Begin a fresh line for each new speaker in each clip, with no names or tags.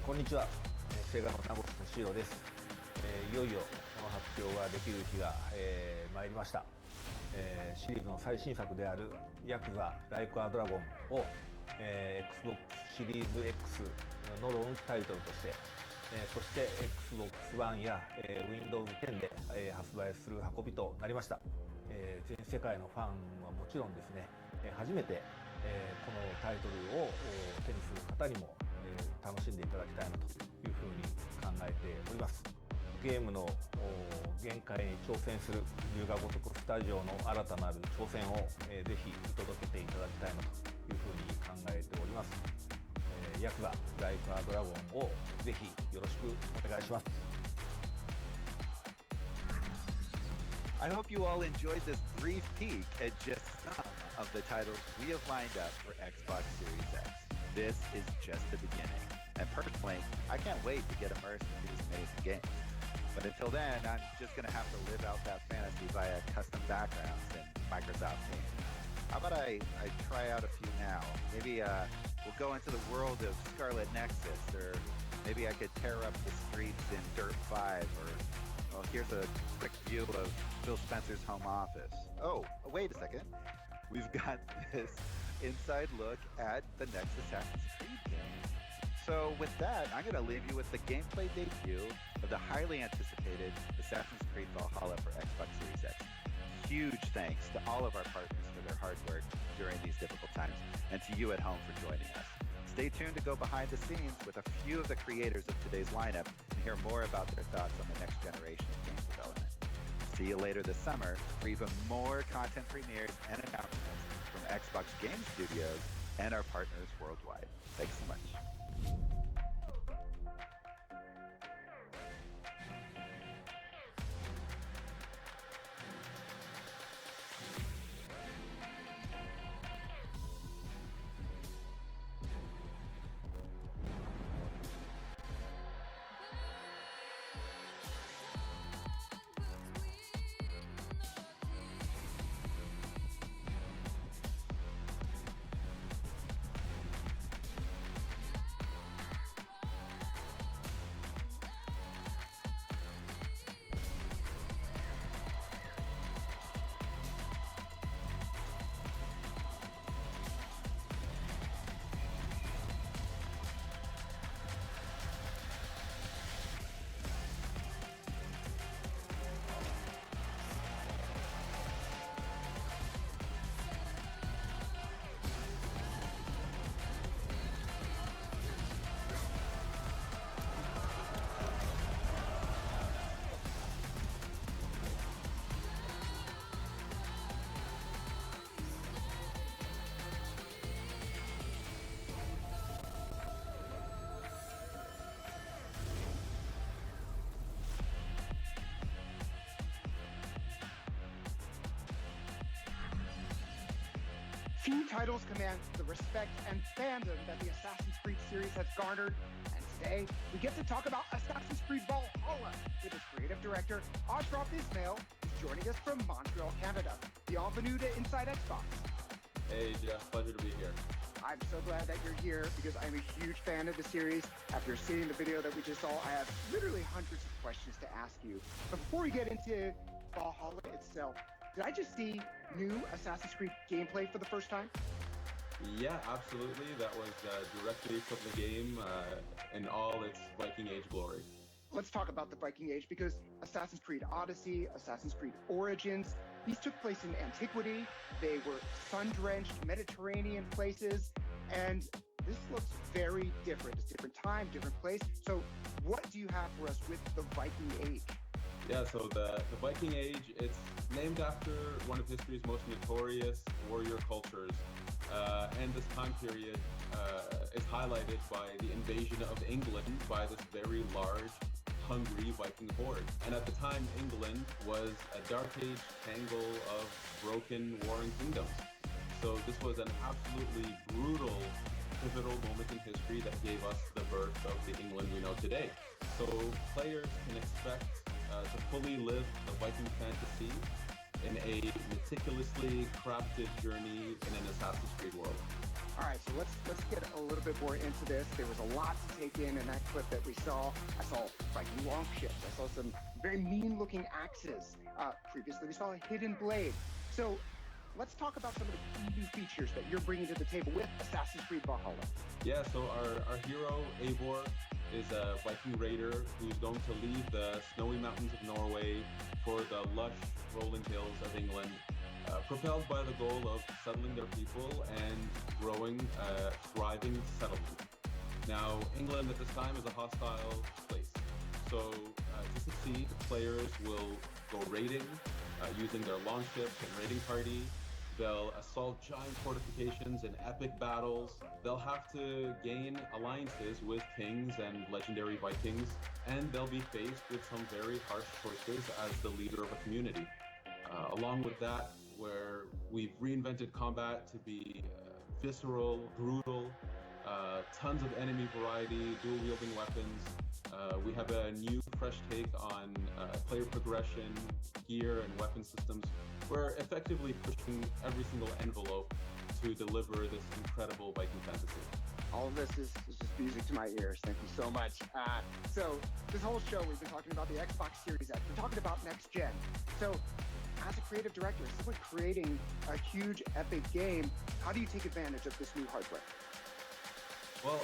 こんにちは、セガの名越俊弘です。いよいよこの発表ができる日が、参りました。シリーズの最新作であるヤクザライクアドラゴンを、Xbox シリーズ X のローンチタイトルとして、そして Xbox One や、Windows 10で、発売する運びとなりました。全世界のファンはもちろんですね、初めて、このタイトルを手にする方にも、楽しんでいただきたいなというふうに考えております。ゲームの限界に挑戦する龍が如くスタジオの新たなる挑戦を、ぜひ見届けていただきたいなというふうに考えております。ヤクザライクアドラゴンをぜひよろしくお願いします。
I hope you all enjoyed this brief peek at just some of the titles we have lined up for Xbox Series X. This is just the beginning. And personally, I can't wait to get immersed in these amazing games. But until then, I'm just going to have to live out that fantasy via custom backgrounds in Microsoft Teams. How about I try out a few now? Maybe we'll go into the world of Scarlet Nexus, or maybe I could tear up the streets in Dirt 5, or well, here's a quick view of Phil Spencer's home office. Oh, wait a second. We've got this inside look at the next Assassin's Creed game. So with that, I'm going to leave you with the gameplay debut of the highly anticipated Assassin's Creed Valhalla for Xbox Series X. Huge thanks to all of our partners for their hard work during these difficult times, and to you at home for joining us. Stay tuned to go behind the scenes with a few of the creators of today's lineup and hear more about their thoughts on the next generation of game development. See you later this summer for even more content premieres and announcements from Xbox Game Studios and our partners worldwide. Thanks so much.
Few titles command the respect and fandom that the Assassin's Creed series has garnered, and today we get to talk about Assassin's Creed Valhalla with its creative director, Ashraf Ismail, who's joining us from Montreal, Canada. Bienvenue to Inside Xbox.
Hey Jeff, pleasure to be here.
I'm so glad that you're here because I'm a huge fan of the series. After seeing the video that we just saw, I have literally hundreds of questions to ask you. But before we get into Valhalla itself, did I just see new Assassin's Creed gameplay for the first time?
Yeah, absolutely. That was directly from the game in all its Viking Age glory.
Let's talk about the Viking Age, because Assassin's Creed Odyssey, Assassin's Creed Origins, these took place in antiquity. They were sun-drenched Mediterranean places, and this looks very different. It's different time, different place. So what do you have for us with the Viking Age?
Yeah, so the Viking Age, it's named after one of history's most notorious warrior cultures. And this time period is highlighted by the invasion of England by this very large, hungry Viking horde. And at the time, England was a dark age tangle of broken warring kingdoms. So this was an absolutely brutal, pivotal moment in history that gave us the birth of the England we know today. So players can expect to fully live the Viking fantasy in a meticulously crafted journey in an Assassin's Creed world.
All right, so let's get a little bit more into this. There was a lot to take in that clip that we saw. I saw Viking longships. I saw some very mean-looking axes. Previously, we saw a hidden blade. So let's talk about some of the key new features that you're bringing to the table with Assassin's Creed Valhalla.
Yeah, so our hero, Eivor, is a Viking raider who's going to leave the snowy mountains of Norway for the lush rolling hills of England, propelled by the goal of settling their people and growing a thriving settlement. Now, England at this time is a hostile place. So to succeed, players will go raiding using their longships and raiding party. They'll assault giant fortifications in epic battles. They'll have to gain alliances with kings and legendary Vikings, and they'll be faced with some very harsh choices as the leader of a community. Along with that, where we've reinvented combat to be visceral, brutal, tons of enemy variety, dual-wielding weapons. We have a new, fresh take on player progression, gear, and weapon systems. We're effectively pushing every single envelope to deliver this incredible Viking fantasy.
All of this is just music to my ears. Thank you so much. So this whole show, we've been talking about the Xbox Series X. We're talking about next gen. So as a creative director, someone creating a huge, epic game, how do you take advantage of this new hardware?
Well,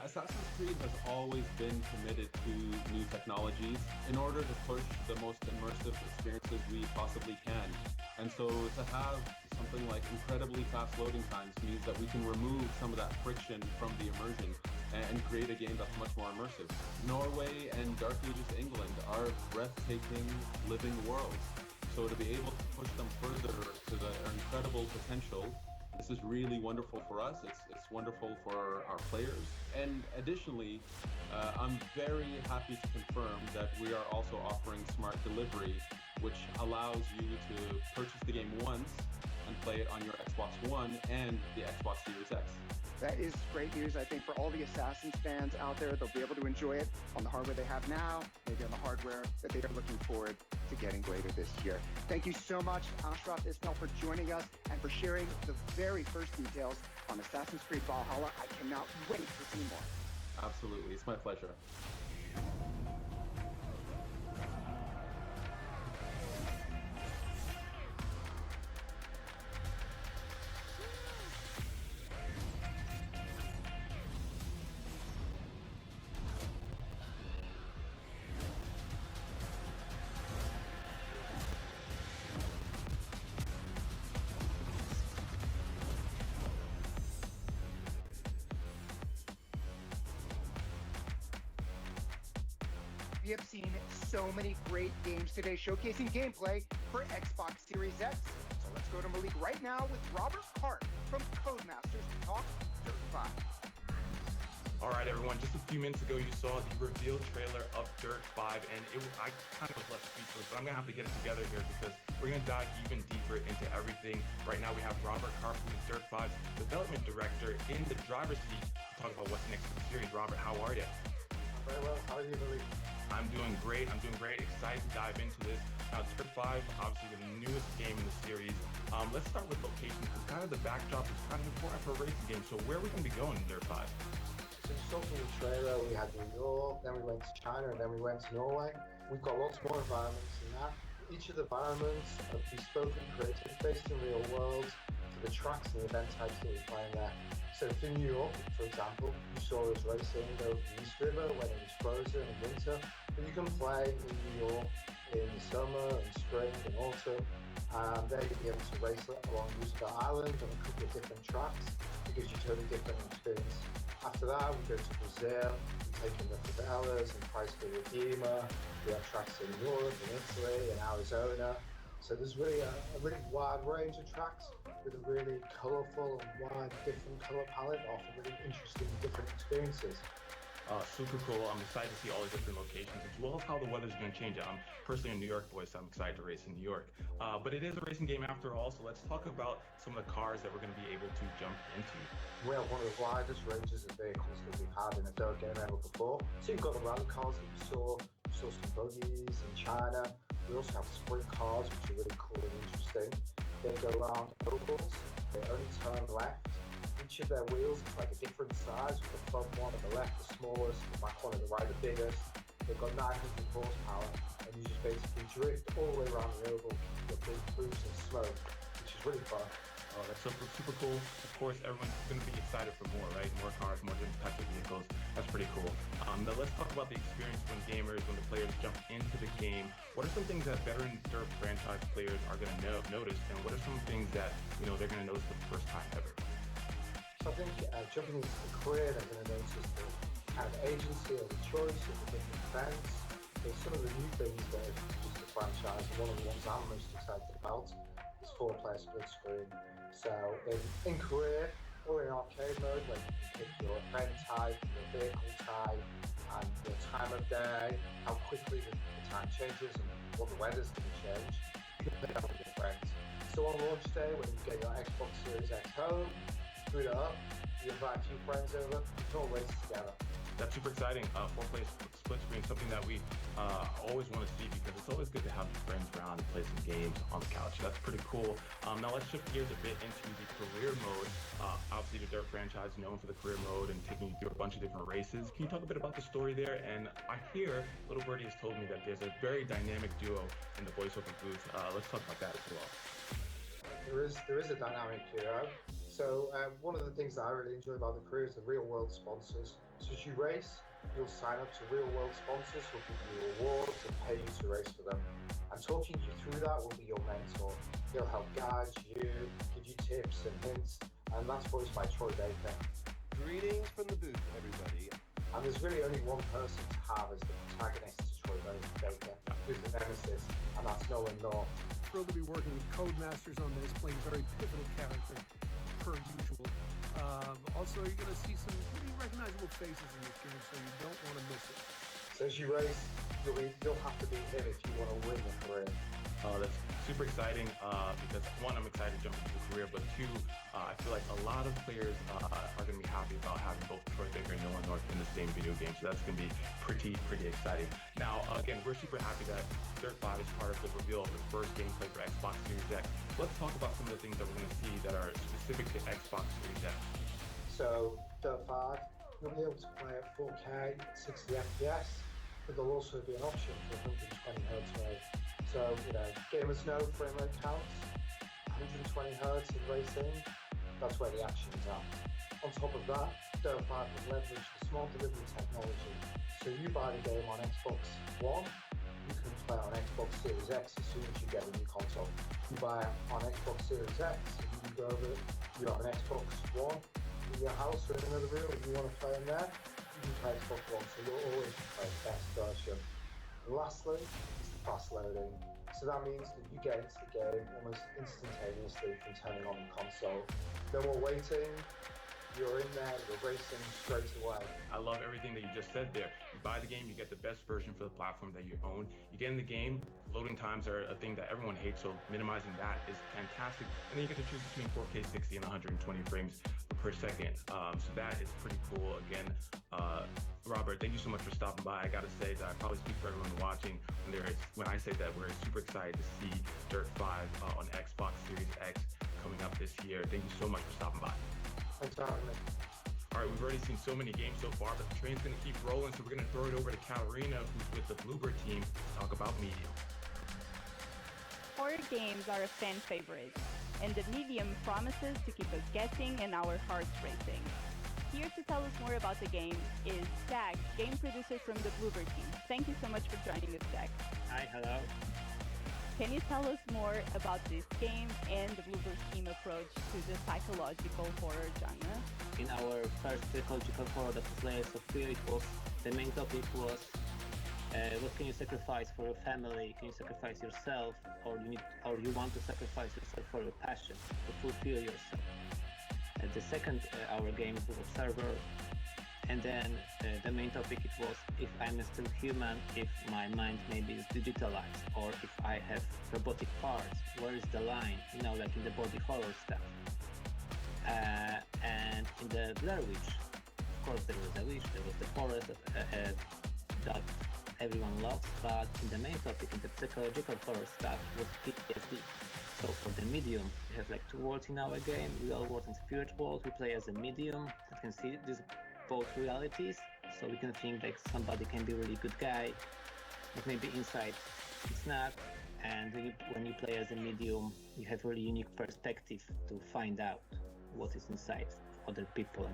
Assassin's Creed has always been committed to new technologies in order to push the most immersive experiences we possibly can. And so to have something like incredibly fast loading times means that we can remove some of that friction from the immersion and create a game that's much more immersive. Norway and Dark Ages England are breathtaking living worlds. So to be able to push them further to their incredible potential, this is really wonderful for us. It's wonderful for our players. And additionally, I'm very happy to confirm that we are also offering smart delivery, which allows you to purchase the game once and play it on your Xbox One and the Xbox Series X.
That is great news, I think, for all the Assassins fans out there. They'll be able to enjoy it on the hardware they have now, maybe on the hardware that they are looking forward to getting later this year. Thank you so much, Ashraf Ismail, for joining us and for sharing the very first details on Assassin's Creed Valhalla. I cannot wait to see more.
Absolutely. It's my pleasure.
We have seen so many great games today showcasing gameplay for Xbox Series X. So let's go to Malik right now with Robert Hart from Codemasters to talk Dirt 5.
All right, everyone, just a few minutes ago, you saw the reveal trailer of Dirt 5, and I kind of was left speechless, but I'm going to have to get it together here because we're going to dive even deeper into everything. Right now, we have Robert Hart from the Dirt 5's development director in the driver's seat to talk about what's next in the series. Robert, how are you?
Very well. How are you, Malik?
I'm doing great. Excited to dive into this. Now, Dirt 5, obviously the newest game in the series. Let's start with location, because kind of the backdrop is kind of important for a racing game. So where are we going to be going in Dirt 5?
So you saw from the trailer, we had New York, then we went to China, and then we went to Norway. We've got lots more environments than that. Each of the environments are bespoke and created based in real worlds for the tracks and the event types that we're playing there. So for New York, for example, you saw us racing over the East River when it was frozen in winter, but you can play in New York in the summer and spring and autumn. There you'll be able to race along Roosevelt Island on a couple of different tracks. It gives you a totally different experience. After that, we go to Brazil, we take in the favelas and Christ the Redeemer. We have tracks in Europe, in Italy, in Arizona. So there's really a really wide range of tracks with a really colourful and wide different colour palette, often really interesting different experiences.
Super cool. I'm excited to see all the different locations as well as how the weather's going to change. I'm personally a New York boy, so I'm excited to race in New York. But it is a racing game after all, so let's talk about some of the cars that we're going to be able to jump into.
We have one of the widest ranges of vehicles that we've had in a dirt game ever before. So you've got the rally cars that you saw some buggies in China. We also have sprint cars, which are really cool and interesting. They go around ovals, they only turn left. We each of their wheels is like a different size, with the front one at the left the smallest, the back one at the right the biggest. They've got 900 horsepower, and you just basically drift all the way around the oval, keep your big boost of smoke, which is really fun.
Oh, that's super cool. Of course, everyone's going to be excited for more, right? More cars, more different types of vehicles. That's pretty cool. Now let's talk about the experience when the players jump into the game. What are some things that veteran Dirt franchise players are going to notice, and what are some things that they're going to notice for the first time ever?
So I think jumping into the career, they're going to notice the kind of agency or the choice of the different events. There's some of the new things that have introduced the franchise, and one of the ones I'm most excited about is 4-player split screen. So in career or in arcade mode, where you can pick your event type, your vehicle type, and your time of day, how quickly the time changes, and what the weather's going to change, you can play that with your friends. So on launch day, when you get your Xbox Series X home, boot it up, you invite a few friends over, you can all race together.
That's super exciting. 4-player split screen, something that we always want to see, because it's always good to have your friends around and play some games on the couch. That's pretty cool. Now let's shift gears a bit into the career mode. Obviously, the Dirt franchise is known for the career mode and taking you through a bunch of different races. Can you talk a bit about the story there? And I hear Little Birdie has told me that there's a very dynamic duo in the voiceover booth. Let's talk about that as well.
There is a dynamic duo. So one of the things that I really enjoy about the career is the real world sponsors. So as you race, you'll sign up to real world sponsors who'll give you rewards and pay you to race for them. And talking you through that will be your mentor. He'll help guide you, give you tips and hints, and that's voiced by Troy Baker.
Greetings from the booth, everybody.
And there's really only one person to have as the protagonist to Troy Baker, who's the nemesis, and that's Nolan North.
Thrilled to be working with Codemasters on this, playing a very pivotal character, per usual. Also, you're going to see some pretty recognizable faces in this game, so you don't want to miss it.
So as you race, you'll have to be him if you want to win the career.
That's super exciting because one, I'm excited to jump into the career, but two, I feel like a lot of players are going to be happy about having both Troy Baker and Nolan North in the same video game, so that's going to be pretty exciting. Now, again, we're super happy that Dirt 5 is part of the reveal of the first gameplay for Xbox Series X. Let's talk about some of the things that we're going to see that are specific to Xbox Series X.
So, Dirt 5, you'll be able to play at 4K, 60 FPS, but there'll also be an option for 120Hz mode. So, gamers know frame rate counts, 120Hz in racing, that's where the action's at. On top of that, Dirt 5 will leverage the smart delivery technology. So you buy the game on Xbox One, you can play on Xbox Series X as soon as you get a new console. You buy it on Xbox Series X, and you can go over it, you have an Xbox One in your house or in another room and you want to play in there, you can play Xbox One, so you'll always play the best version. And lastly, is the fast loading. So that means that you get into the game almost instantaneously from turning on the console. No more waiting, you're in there, you're racing straight away.
I love everything that you just said there. You buy the game, you get the best version for the platform that you own. You get in the game, loading times are a thing that everyone hates, so minimizing that is fantastic. And then you get to choose between 4K 60 and 120 frames per second. So that is pretty cool. Again, Robert, thank you so much for stopping by. I gotta say that I probably speak for everyone watching when I say that we're super excited to see Dirt 5 on Xbox Series X coming up this year. Thank you so much for stopping by.
Thanks for having me.
All right, we've already seen so many games so far, but the train's going to keep rolling, so we're going to throw it over to Katarina, who's with the Bluebird team, to talk about medium.
Horror games are a fan favorite, and the medium promises to keep us guessing and our hearts racing. Here to tell us more about the game is Jack, game producer from the Bluebird team. Thank you so much for joining us, Jack.
Hi, hello.
Can you tell us more about this game and the Bluebird team approach to the psychological horror genre?
In our first psychological horror that was Layers of Fear, the main topic was what can you sacrifice for your family? Can you sacrifice yourself, or you want to sacrifice yourself for your passion to fulfill yourself? The second our game was Observer, and then the main topic it was if I'm still human, if my mind maybe is digitalized, or if I have robotic parts, where is the line? Like in the body horror stuff. And in the Blair Witch, of course there was a witch, there was the forest that everyone loves, but in the main topic, in the psychological horror stuff, was PTSD. So for the medium, we have like two worlds in our game, real world and spirit world. We play as a medium that can see these both realities. So we can think like somebody can be a really good guy, but maybe inside it's not. And when you play as a medium, you have a really unique perspective to find out what is inside other people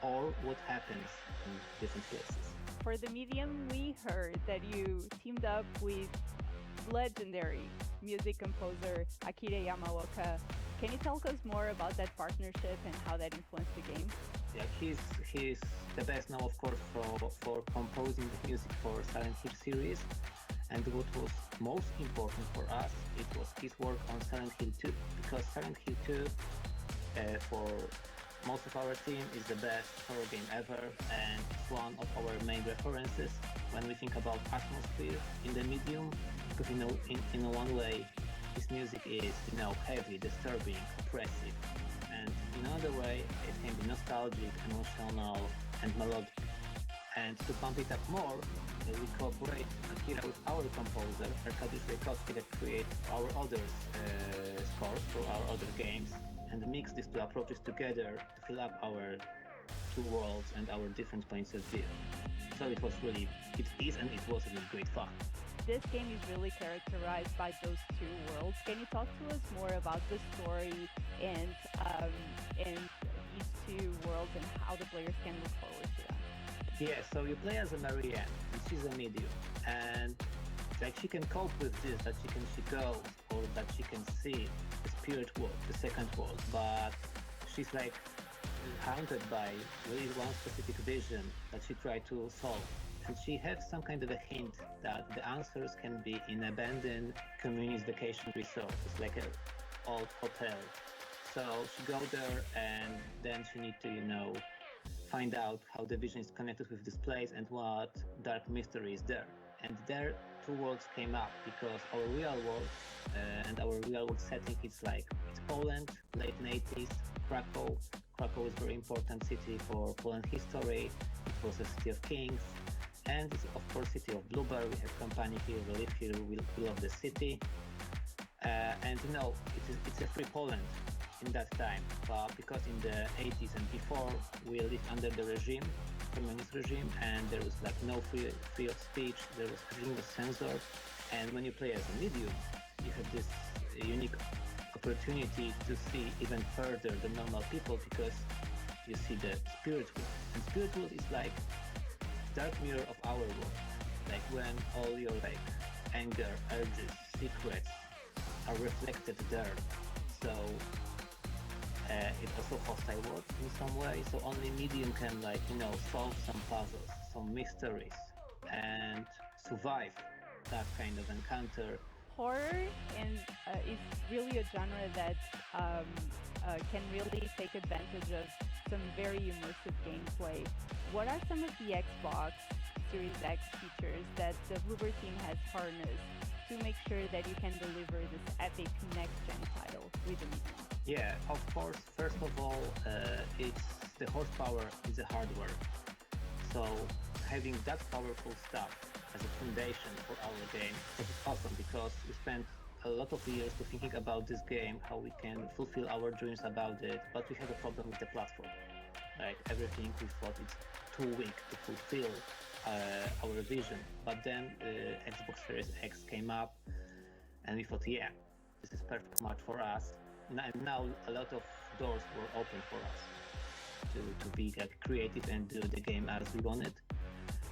or what happens in different places.
For the medium, we heard that you teamed up with legendary music composer Akira Yamaoka. Can you tell us more about that partnership and how that influenced the game?
Yeah, he's the best now, of course, for composing the music for Silent Hill series. And what was most important for us, it was his work on Silent Hill 2, because Silent Hill 2, for most of our team, is the best horror game ever, and it's one of our main references when we think about atmosphere in the medium, because in one way, his music is heavy, disturbing, oppressive, and in another way, it can be nostalgic, emotional, and melodic. And to bump it up more, we cooperate Akira with our composer, Arkadiusz Rejkowski, that create our other scores for our other games, and mix these two approaches together to fill up our two worlds and our different points of view. So it was really great fun.
This game is really characterized by those two worlds. Can you talk to us more about the story and these two worlds and how the players can look forward to that?
Yeah, so you play as a Marianne, and she's a medium, and like she can cope with this, that she can see ghosts, or that she can see the spirit world, the second world, but she's like haunted by really one specific vision that she tried to solve. And she has some kind of a hint that the answers can be in abandoned communist vacation resort. It's like an old hotel. So she go there, and then she need to, find out how the vision is connected with this place and what dark mystery is there. And there, two worlds came up because our real world and our real world setting it's Poland, late 80s, Krakow. Krakow is a very important city for Poland history. It was a city of kings. And it's of course city of Blueberry. We have company here, we live here, we love the city. And it's a free Poland in that time, but because in the 80s and before we lived under the regime, communist regime, and there was like no free of speech, everything was censored. And when you play as a medium, you have this unique opportunity to see even further the normal people, because you see the spirit world. And spirit world is like dark mirror of our world, like when all your anger, urges, secrets are reflected there. So it's also hostile world in some way, so only medium can solve some puzzles, some mysteries, and survive that kind of encounter.
Horror is really a genre that can really take advantage of some very immersive gameplay. What are some of the Xbox Series X features that the Bloober team has harnessed to make sure that you can deliver this epic next-gen title with the medium?
Yeah, of course, first of all, it's the horsepower is the hardware. So having that powerful stuff as a foundation for our game is awesome, because we spent a lot of years to thinking about this game, how we can fulfill our dreams about it, but we have a problem with the platform. Like everything we thought it's too weak to fulfill our vision. But then Xbox Series X came up, and we thought, yeah, this is perfect match for us. And now a lot of doors were open for us to be creative and do the game as we wanted.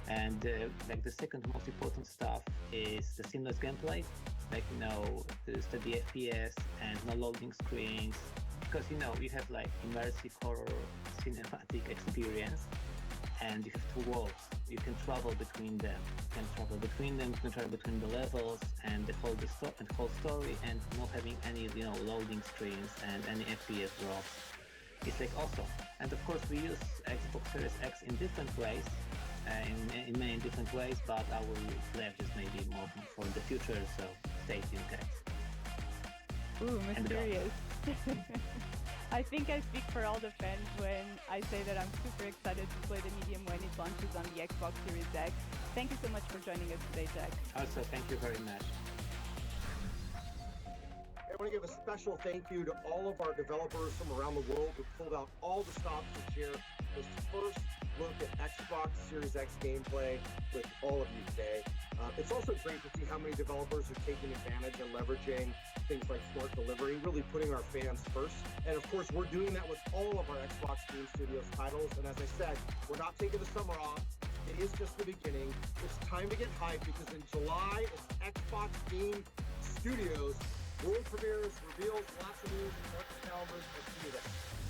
And the second most important stuff is the seamless gameplay, the steady FPS and no loading screens, because you have immersive horror cinematic experience, and you have two worlds. You can travel between them. You can travel between the levels and the whole story, and not having any loading screens and any FPS drops. It's awesome. And of course we use Xbox Series X in different ways, in many different ways, but I will leave this maybe more for the future, so stay tuned, guys.
Ooh, mysterious. I think I speak for all the fans when I say that I'm super excited to play the medium when it launches on the Xbox Series X. Thank you so much for joining us today, Jack.
Also, thank you very much.
I want to give a special thank you to all of our developers from around the world who pulled out all the stops to share this first look at Xbox Series X gameplay with all of you today. It's also great to see how many developers are taking advantage and leveraging things like smart delivery, really putting our fans first. And of course, we're doing that with all of our Xbox Game Studios titles. And as I said, we're not taking the summer off. It is just the beginning. It's time to get hyped because in July, it's Xbox Game Studios. World premieres, reveals, lots of news, market calendars. Let's see you there.